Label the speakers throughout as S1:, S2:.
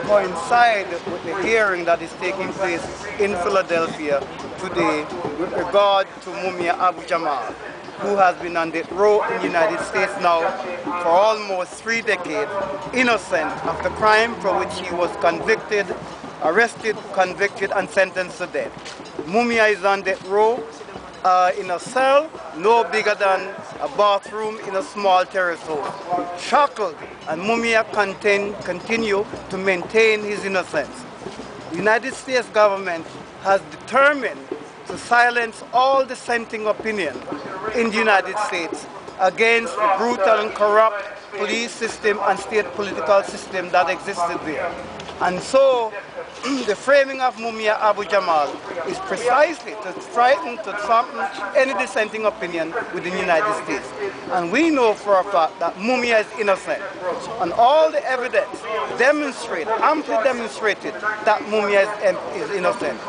S1: coincide with the hearing that is taking place in Philadelphia today with regard to Mumia Abu Jamal, who has been on death row in the United States now for almost 3 decades, innocent of the crime for which he was convicted, arrested, convicted, and sentenced to death. Mumia is on death row in a cell no bigger than a bathroom in a small terrace house, shackled, and Mumia continue to maintain his innocence. The United States government has determined to silence all dissenting opinion in the United States against the brutal and corrupt police system and state political system that existed there. And so the framing of Mumia Abu Jamal is precisely to frighten, to dampen any dissenting opinion within the United States. And we know for a fact that Mumia is innocent. And all the evidence amply demonstrated that Mumia is innocent.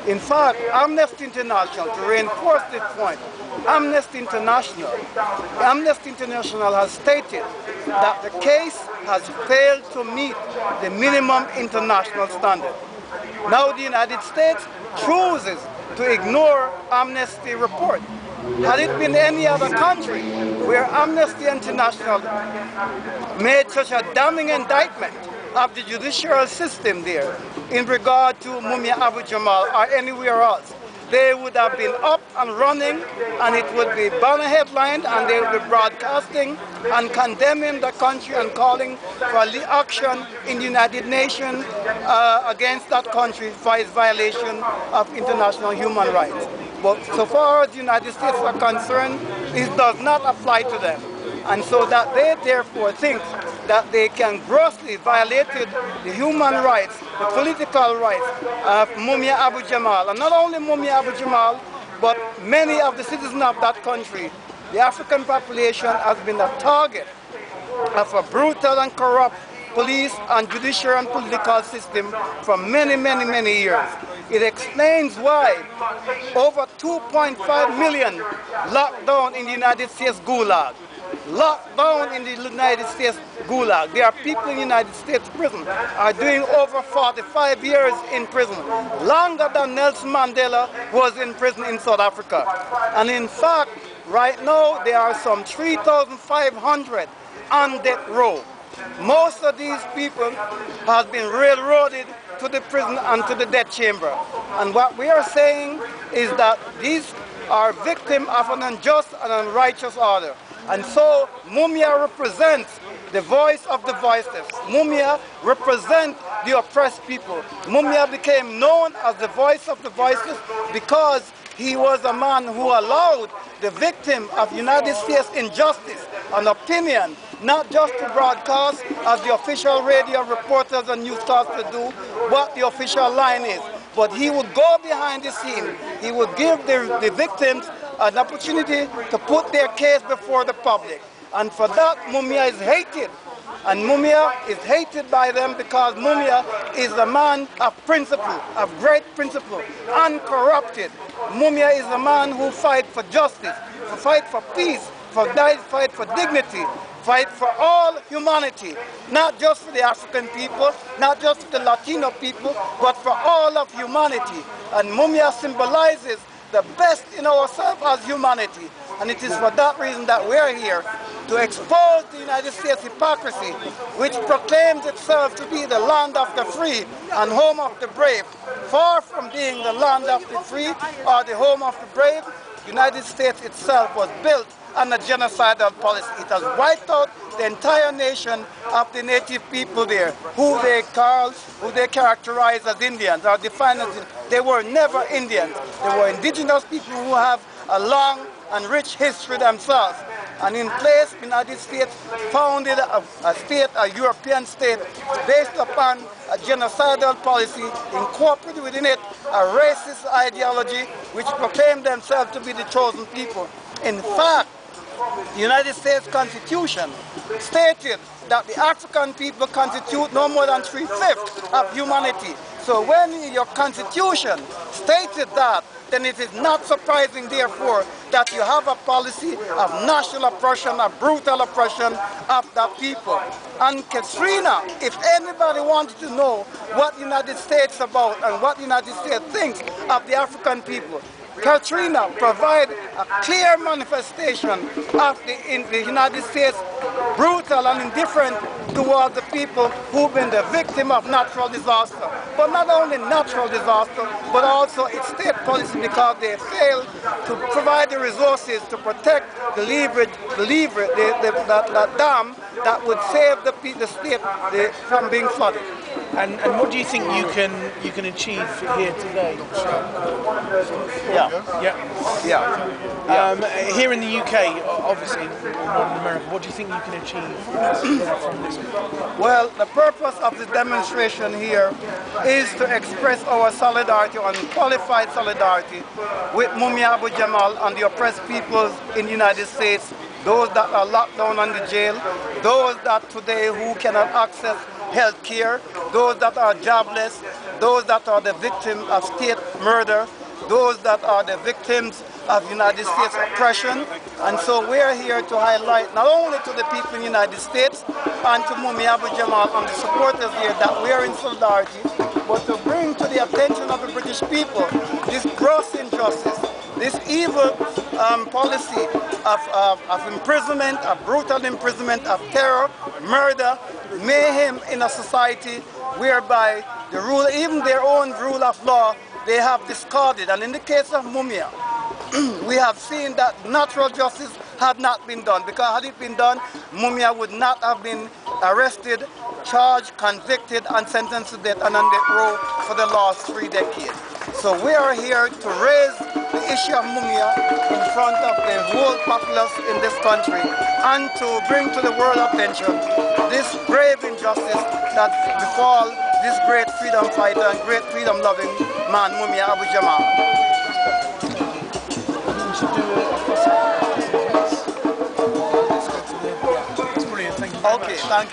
S1: In fact, Amnesty International, to reinforce this point, Amnesty International has stated that the case has failed to meet the minimum international standard. Now the United States chooses to ignore Amnesty report. Had it been any other country where Amnesty International made such a damning indictment of the judicial system there in regard to Mumia Abu Jamal or anywhere else, they would have been up and running, and it would be banner headlined, and they would be broadcasting and condemning the country and calling for action in the United Nations against that country for its violation of international human rights. But so far as the United States are concerned, this does not apply to them. And so that they therefore think that they can grossly violate the human rights, the political rights of Mumia Abu Jamal. And not only Mumia Abu Jamal, but many of the citizens of that country. The African population has been a target of a brutal and corrupt police and judicial and political system for many, many, many years. It explains why over 2.5 million locked down in the United States gulag. Locked down in the United States gulag. There are people in the United States prison are doing over 45 years in prison, longer than Nelson Mandela was in prison in South Africa. And in fact, right now there are some 3,500 on death row. Most of these people have been railroaded to the prison and to the death chamber. And what we are saying is that these are victims of an unjust and unrighteous order. And so Mumia represents the voice of the voiceless. Mumia represents the oppressed people. Mumia became known as the voice of the voiceless because he was a man who allowed the victim of United States injustice an opinion, not just to broadcast as the official radio reporters and newscasters do what the official line is, but he would go behind the scene. He would give the victims an opportunity to put their case before the public. And for that, Mumia is hated. And Mumia is hated by them because Mumia is a man of principle, of great principle, uncorrupted. Mumia is a man who fights for justice, who fights for peace, fight for dignity, fight for all humanity, not just for the African people, not just for the Latino people, but for all of humanity. And Mumia symbolizes the best in ourselves as humanity. And it is for that reason that we are here, to expose the United States hypocrisy, which proclaims itself to be the land of the free and home of the brave. Far from being the land of the free or the home of the brave, the United States itself was built on a genocidal policy. It has wiped out the entire nation of the native people there, who they characterize as Indians, or defined as, they were never Indians. They were indigenous people who have a long and rich history themselves. And in place, the United States founded a European state based upon a genocidal policy, incorporated within it a racist ideology which proclaimed themselves to be the chosen people. In fact, the United States Constitution stated that the African people constitute no more than 3/5 of humanity. So when your constitution stated that, then it is not surprising, therefore, that you have a policy of national oppression, of brutal oppression of the people. And Katrina, if anybody wants to know what the United States is about and what the United States thinks of the African people, Katrina provides a clear manifestation of the United States brutal and indifferent towards the people who've been the victim of natural disaster. But not only natural disaster, but also its state policy, because they failed to provide the resources to protect the dam that would save the state from being flooded.
S2: And what do you think you can achieve here today? Here in the UK, obviously, not in America, what do you think you can achieve from this?
S1: Well, the purpose of the demonstration here is to express our solidarity, unqualified solidarity, with Mumia Abu Jamal and the oppressed peoples in the United States, those that are locked down in the jail, those that today who cannot access health care, those that are jobless, those that are the victims of state murder, those that are the victims of United States oppression. And so we're here to highlight not only to the people in the United States and to Mumia Abu Jamal and the supporters here that we are in solidarity, but to bring to the attention of the British people this gross injustice, this evil policy of imprisonment, of brutal imprisonment, of terror, murder, mayhem in a society whereby the rule, even their own rule of law, they have discarded. And in the case of Mumia, we have seen that natural justice had not been done, because had it been done, Mumia would not have been arrested, charged, convicted, and sentenced to death and on death row for the last 3 decades. So we are here to raise the issue of Mumia in front of the whole populace in this country and to bring to the world attention this grave injustice that befall this great freedom fighter and great freedom-loving man, Mumia Abu Jamal.
S2: That's brilliant, thank you very much.
S1: Okay, thank you.